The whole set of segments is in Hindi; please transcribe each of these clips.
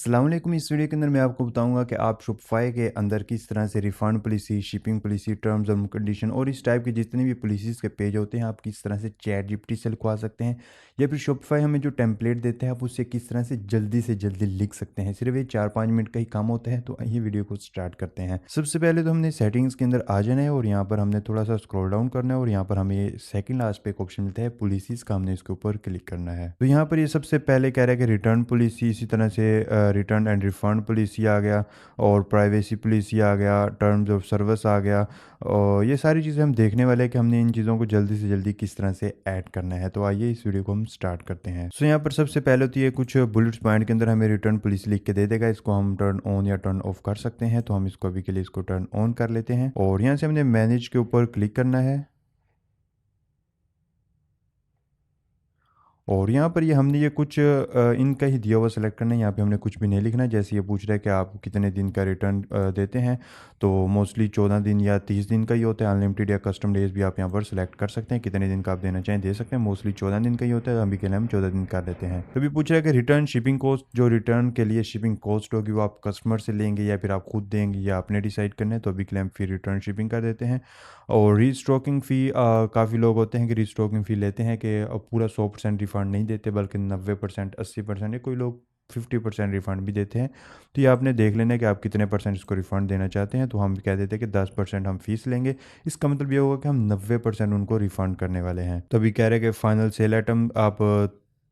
अस्सलाम वालेकुम। इस वीडियो के अंदर मैं आपको बताऊंगा कि आप शॉपिफाई के अंदर किस तरह से refund policy, shipping policy, terms और कंडीशन और इस टाइप के जितने भी पॉलिसीज़ के पेज होते हैं आप किस तरह से चैट जीपीटी से लिखवा सकते हैं, या फिर शॉपिफाई हमें जो टेम्पलेट देते हैं आप उससे किस तरह से जल्दी लिख सकते हैं। सिर्फ ये 4-5 मिनट का ही काम होता है। तो ये वीडियो को स्टार्ट करते हैं। सबसे पहले तो हमने सेटिंग्स के अंदर आ जाना है और यहाँ पर हमने थोड़ा सा स्क्रॉल डाउन करना है और यहाँ पर हमें सेकंड लास्ट पे एक ऑप्शन मिलता है पॉलिसीज़ का, हमने इसके ऊपर क्लिक करना है। तो यहाँ पर ये सबसे पहले कह रहा है कि रिटर्न पॉलिसी, इसी तरह से रिटर्न एंड रिफंड पॉलिसी आ गया और प्राइवेसी पॉलिसी आ गया, टर्म्स ऑफ सर्विस आ गया। और ये सारी चीज़ें हम देखने वाले हैं कि हमने इन चीज़ों को जल्दी से जल्दी किस तरह से ऐड करना है। तो आइए इस वीडियो को हम स्टार्ट करते हैं। सो यहाँ पर सबसे पहले होती है कुछ बुलेट्स पॉइंट के अंदर हमें रिटर्न पॉलिसी लिख के दे देगा। इसको हम टर्न ऑन या टर्न ऑफ कर सकते हैं। तो हम इसको अभी के लिए इसको टर्न ऑन कर लेते हैं और यहाँ से हमने मैनेज के ऊपर क्लिक करना है। और यहाँ पर ये हमने ये कुछ इनका ही दिया हुआ सेलेक्ट करना है। यहाँ पे हमने कुछ भी नहीं लिखना है। जैसे ये पूछ रहा है कि आप कितने दिन का रिटर्न देते हैं, तो मोस्टली 14 दिन या 30 दिन का ही होता है। अनलिमिटेड या कस्टम डेज भी आप यहाँ पर सेलेक्ट कर सकते हैं, कितने दिन का आप देना चाहें दे सकते हैं। मोस्टली 14 दिन का ही होता है, अभी के लिए हम 14 दिन कर देते हैं। तो अभी पूछ रहा है कि रिटर्न शिपिंग कॉस्ट, जो रिटर्न के लिए शिपिंग कॉस्ट होगी वो आप कस्टमर से लेंगे या फिर आप खुद देंगे या आपने डिसाइड करना है। तो अभी के लिए हम फिर रिटर्न शिपिंग कर देते हैं। और रीस्टॉकिंग फ़ी, काफ़ी लोग होते हैं कि रीस्टॉकिंग फ़ी लेते हैं कि पूरा 100% रिफ़ंड नहीं देते, बल्कि 90%, 80% या कोई लोग 50% रिफ़ंड भी देते हैं। तो ये आपने देख लेना है कि आप कितने परसेंट इसको रिफ़ंड देना चाहते हैं। तो हम कह देते हैं कि 10% हम फ़ीस लेंगे। इसका मतलब ये होगा कि हम 90% उनको रिफ़ंड करने वाले हैं। तो अभी कह रहे हैं कि फाइनल सेल आइटम आप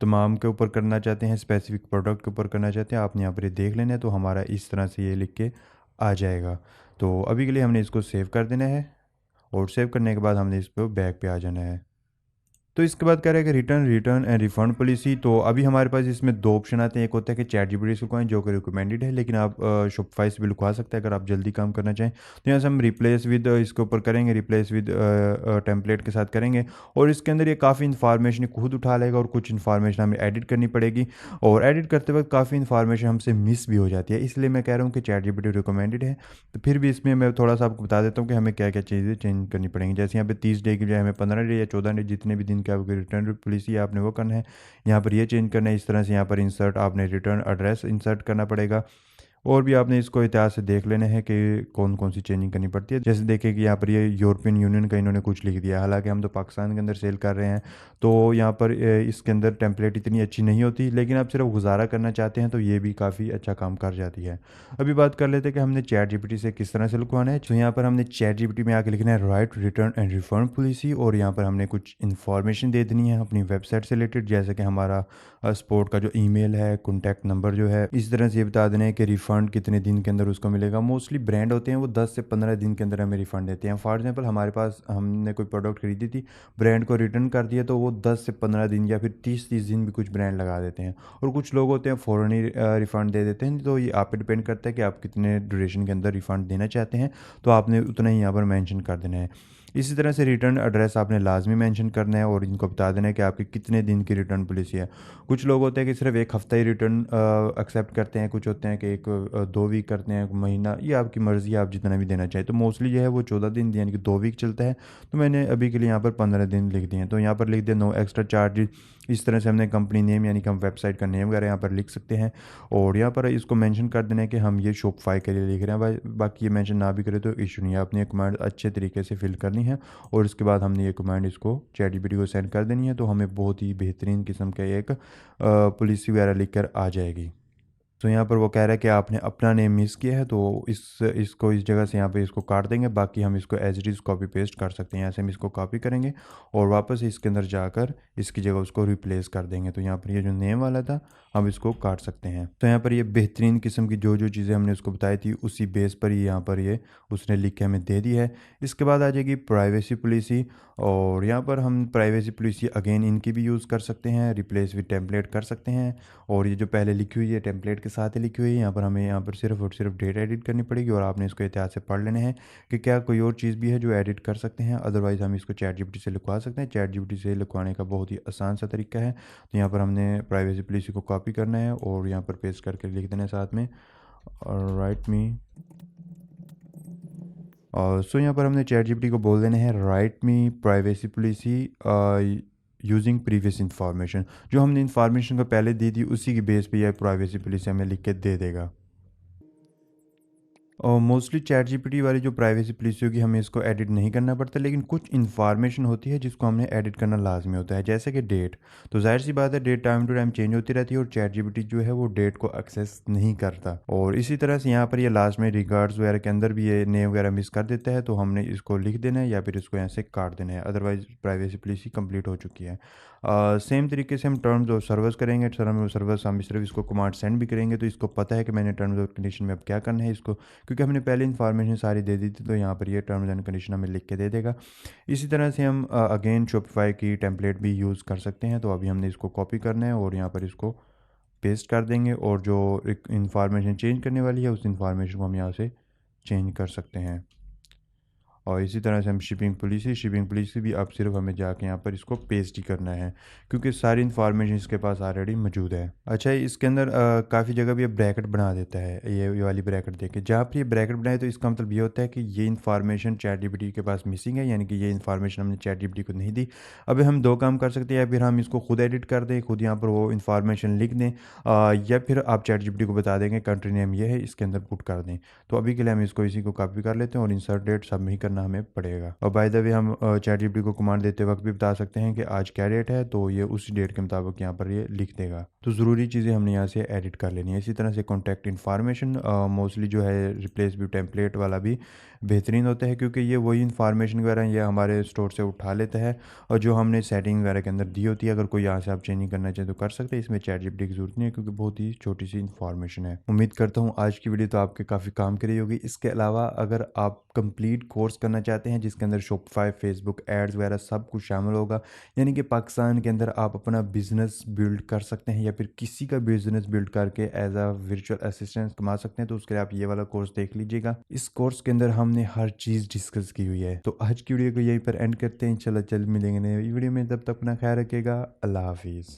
तमाम के ऊपर करना चाहते हैं, स्पेसिफिक प्रोडक्ट के ऊपर करना चाहते हैं, आपने यहाँ पर ये देख लेना है। तो हमारा इस तरह से ये लिख के आ जाएगा। तो अभी के लिए हमने इसको सेव कर देना है और सेव करने के बाद हमने इस पे बैक पे आ जाना है। तो इसके बाद कह रहा है कि return return and refund policy. तो अभी हमारे पास इसमें दो ऑप्शन आते हैं। एक होता है कि चैट जीपीटी से लिखवाएं, जो कि रिकमेंडेड है, लेकिन आप शॉपिफाई से भी लिखवा सकते हैं अगर आप जल्दी काम करना चाहें। तो यहाँ से हम रिप्लेस विद इसके ऊपर करेंगे, रिप्लेस विद टेम्पलेट के साथ करेंगे। और इसके अंदर ये काफ़ी इन्फॉर्मेशन खुद उठा लेगा और कुछ इन्फॉर्मेशन हमें एडिट करनी पड़ेगी। और एडिट करते वक्त काफ़ी इन्फॉर्मेशन हमसे मिस भी हो जाती है, इसलिए मैं कह रहा हूँ कि चैट जीपीटी रिकमेंडेड है। तो फिर भी इसमें मैं थोड़ा सा आपको बता देता हूँ कि हमें क्या क्या चीज़ें चेंज करनी पड़ेंगी। जैसे यहाँ पे 30 डे की बजाय हमें 15 डे या 14 डे, जितने भी दिन की आपकी रिटर्न पॉलिसी है आपने वो करना है। यहाँ पर ये चेंज करना है। इस तरह से यहाँ पर इंसर्ट, आपने रिटर्न एड्रेस इंसर्ट करना पड़ेगा। और भी आपने इसको इतिहास से देख लेना है कि कौन कौन सी चेंजिंग करनी पड़ती है। जैसे देखिए कि यहाँ पर ये यूरोपियन यूनियन का इन्होंने कुछ लिख दिया, हालांकि हम तो पाकिस्तान के अंदर सेल कर रहे हैं। तो यहाँ पर इसके अंदर टेम्पलेट इतनी अच्छी नहीं होती, लेकिन आप सिर्फ गुजारा करना चाहते हैं तो ये भी काफ़ी अच्छा काम कर जाती है। अभी बात कर लेते हैं कि हमने चैट जीपीटी से किस तरह से लिखवाना है। तो यहाँ पर हमने चैट जीपीटी में आके लिखना है right return and refund policy, और यहाँ पर हमने कुछ इन्फॉर्मेशन दे देनी है अपनी वेबसाइट से रिलेटेड, जैसे कि हमारा स्पोर्ट का जो ईमेल है, कॉन्टैक्ट नंबर जो है। इस तरह से ये बता देना है कि रिफ़ंड कितने दिन के अंदर उसको मिलेगा। मोस्टली ब्रांड होते हैं वो 10 से 15 दिन के अंदर हमें रिफ़ंड देते हैं। फॉर एग्जांपल हमारे पास, हमने कोई प्रोडक्ट खरीदी थी, ब्रांड को रिटर्न कर दिया तो वो 10 से 15 दिन या फिर 30 दिन भी कुछ ब्रांड लगा देते हैं। और कुछ लोग होते हैं फ़ौरन ही रिफ़ंड दे देते हैं। तो ये आप पे डिपेंड करता है कि आप कितने ड्यूरेशन के अंदर रिफ़ंड देना चाहते हैं, तो आपने उतना ही यहाँ पर मैंशन कर देना है। इसी तरह से रिटर्न एड्रेस आपने लाजमी मेंशन करना है और इनको बता देना है कि आपकी कितने दिन की रिटर्न पॉलिसी है। कुछ लोग होते हैं कि सिर्फ एक हफ़्ता ही रिटर्न एक्सेप्ट करते हैं, कुछ होते हैं कि एक 2 वीक करते हैं, एक महीना, ये आपकी मर्ज़ी है, आप जितना भी देना चाहें। तो मोस्टली जो है वो 14 दिन यानी कि 2 वीक चलता है। तो मैंने अभी के लिए यहाँ पर 15 दिन लिख दिए हैं। तो यहाँ पर लिख दिया नो एक्स्ट्रा चार्ज। इस तरह से हमने कंपनी नेम यानी कि हम वेबसाइट का नेम वगैरह यहाँ पर लिख सकते हैं। और यहाँ पर इसको मेंशन कर देना है कि हम ये शॉपिफाई के लिए लिख रहे हैं। बाकी ये मेंशन ना भी करें तो इशू नहीं है, आपने ये कमांड अच्छे तरीके से फिल करनी है और इसके बाद हमने ये कमांड इसको चैट जीपीटी को सेंड कर देनी है। तो हमें बहुत ही बेहतरीन किस्म का एक पुलिस वगैरह लिख कर आ जाएगी। तो यहाँ पर वो कह रहा है कि आपने अपना नेम मिस किया है, तो इसको इस जगह से यहाँ पे इसको काट देंगे। बाकी हम इसको as it is copy paste कर सकते हैं। यहाँ से हम इसको कॉपी करेंगे और वापस इसके अंदर जाकर इसकी जगह उसको रिप्लेस कर देंगे। तो यहाँ पर ये जो नेम वाला था हम इसको काट सकते हैं। तो यहाँ पर ये बेहतरीन किस्म की जो जो चीज़ें हमने उसको बताई थी उसी बेस पर ही यहाँ पर ये उसने लिख के हमें दे दी है। इसके बाद आ जाएगी प्राइवेसी पॉलिसी, और यहाँ पर हम प्राइवेसी पॉलिसी अगेन इनकी भी यूज़ कर सकते हैं, रिप्लेस विद टेम्पलेट कर सकते हैं। और ये जो पहले लिखी हुई है टेम्पलेट के साथ ही लिखी हुई है, यहाँ पर हमें यहाँ पर सिर्फ और सिर्फ डेट एडिट करनी पड़ेगी और आपने इसको एहतियात से पढ़ लेने हैं कि क्या कोई और चीज़ भी है जो एडिट कर सकते हैं। अदरवाइज़ हम इसको चैट जीपीटी से लिखवा सकते हैं। चैट जीपीटी से लिखवाने का बहुत ही आसान सा तरीका है। तो यहाँ पर हमने प्राइवेसी पॉलिसी को कॉपी करना है और यहाँ पर पेस्ट करके लिख देना है साथ में राइट मी। और सो यहाँ पर हमने चैट जीपीटी को बोल देना है राइट मी privacy policy using previous information. जो हमने इन्फॉर्मेशन को पहले दी थी उसी की बेस पे यह प्राइवेसी पॉलिसी हमें लिख के दे देगा। और मोस्टली चैट जीपीटी वाली जो प्राइवेसी पॉलिसी होगी हमें इसको एडिट नहीं करना पड़ता, लेकिन कुछ इन्फॉर्मेशन होती है जिसको हमने एडिट करना लाजमी होता है, जैसे कि डेट। तो जाहिर सी बात है date time to time change होती रहती है और चैट जीपीटी जो है वो डेट को एक्सेस नहीं करता। और इसी तरह से यहाँ पर ये लास्ट में रिगार्ड्स वगैरह के अंदर भी ये नेम वगैरह मिस कर देता है, तो हमने इसको लिख देना है या फिर इसको यहाँ से काट देना है, अदरवाइज प्राइवेसी पॉलिसी कंप्लीट हो चुकी है। सेम तरीके से हम टर्म्स ऑफ सर्विस करेंगे। टर्म्स ऑफ सर्विस हम सिर्फ इसको कमांड सेंड भी करेंगे तो इसको पता है कि मैंने टर्म्स ऑफ कंडीशन में अब क्या करना है इसको, क्योंकि हमने पहले इन्फॉर्मेशन सारी दे दी थी, तो यहाँ पर ये टर्म्स एंड कंडीशन हमें लिख के दे देगा। इसी तरह से हम अगेन शॉपिफाई की टेम्पलेट भी यूज़ कर सकते हैं। तो अभी हमने इसको कॉपी करना है और यहाँ पर इसको पेस्ट कर देंगे, और जो इन्फॉर्मेशन चेंज करने वाली है उस इन्फॉर्मेशन को हम यहाँ से चेंज कर सकते हैं। और इसी तरह से हम शिपिंग पॉलिसी भी अब सिर्फ हमें जाके यहाँ पर इसको पेस्ट ही करना है, क्योंकि सारी इन्फॉर्मेशन इसके पास ऑलरेडी मौजूद है। अच्छा, इसके अंदर काफ़ी जगह भी ये ब्रैकेट बना देता है, ये वाली ब्रैकेट देखे। जहाँ पर ये ब्रैकेट बनाए तो इसका मतलब ये होता है कि ये इन्फॉर्मेशन चैट जीपीटी के पास मिसिंग है, यानी कि ये इन्फॉर्मेशन हमने चैट जीपीटी को नहीं दी। अभी हम दो काम कर सकते हैं, या फिर हम इसको खुद एडिट कर दें, खुद यहाँ पर वो इन्फॉर्मेशन लिख दें, या फिर आप चैट जीपीटी को बता देंगे कंट्री नेम ये है, इसके अंदर पुट कर दें। तो अभी के लिए हम इसको इसी को कॉपी कर लेते हैं और इंसर्ट डेट सब ही करना हमें पड़ेगा। और बाय द वे हम चैट जीपीटी को कमांड देते वक्त भी बता सकते हैं कि आज क्या डेट है, तो ये उसी डेट के मुताबिक यहाँ पर ये लिख देगा। तो ज़रूरी चीज़ें हमने यहाँ से एडिट कर लेनी है। इसी तरह से कॉन्टैक्ट इन्फॉर्मेशन मोस्टली जो है रिप्लेस व्यू टेम्पलेट वाला भी बेहतरीन होता है, क्योंकि ये वही इन्फॉर्मेशन वगैरह ये हमारे स्टोर से उठा लेता है, और जो हमने सेटिंग वगैरह के अंदर दी होती है अगर कोई यहाँ से आप चेंजिंग करना चाहें तो कर सकते हैं। इसमें चैट जीपीटी की ज़रूरत नहीं है, क्योंकि बहुत ही छोटी सी इन्फॉर्मेशन है। उम्मीद करता हूँ आज की वीडियो तो आपके काफ़ी काम की रही होगी। इसके अलावा अगर आप कंप्लीट कोर्स करना चाहते हैं जिसके अंदर शॉपिफाई, फेसबुक एड्स वगैरह सब कुछ शामिल होगा, यानी कि पाकिस्तान के अंदर आप अपना बिजनेस बिल्ड कर सकते हैं या फिर किसी का बिजनेस बिल्ड करके एज अ वर्चुअल असिस्टेंट कमा सकते हैं, तो उसके लिए आप ये वाला कोर्स देख लीजिएगा। इस कोर्स के अंदर हमने हर चीज़ डिस्कस की हुई है। तो आज की वीडियो को यहीं पर एंड करते हैं। इंशाल्लाह जल्द मिलेंगे नई वीडियो में, तब तक अपना ख्याल रखिएगा। अल्लाह हाफिज़।